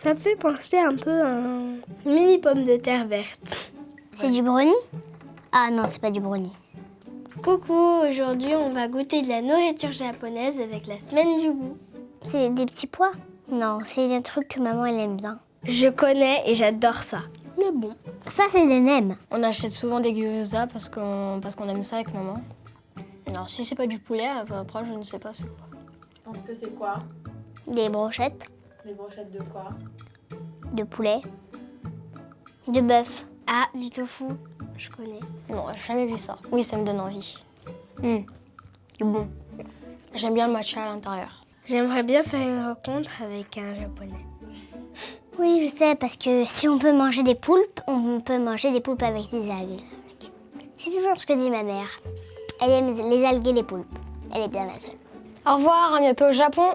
Ça me fait penser un peu à un mini pomme de terre verte. C'est du brownie? Ah non, c'est pas du brownie. Coucou, aujourd'hui on va goûter de la nourriture japonaise avec la semaine du goût. C'est des petits pois? Non, c'est un truc que maman elle aime bien. Je connais et j'adore ça. Mais bon. Ça, c'est des nems. On achète souvent des gyoza parce qu'on aime ça avec maman. Alors si c'est pas du poulet, après je ne sais pas c'est quoi. Je pense que c'est quoi? Des brochettes Des brochettes de quoi? de poulet, de bœuf. Ah, du tofu, je connais. Non, j'ai jamais vu ça. Oui, ça me donne envie. C'est bon. J'aime bien le matcha à l'intérieur. J'aimerais bien faire une rencontre avec un japonais. Oui, je sais, parce que si on peut manger des poulpes, on peut manger des poulpes avec des algues. C'est toujours ce que dit ma mère. Elle aime les algues et les poulpes. Elle est bien la seule. Au revoir, à bientôt au Japon.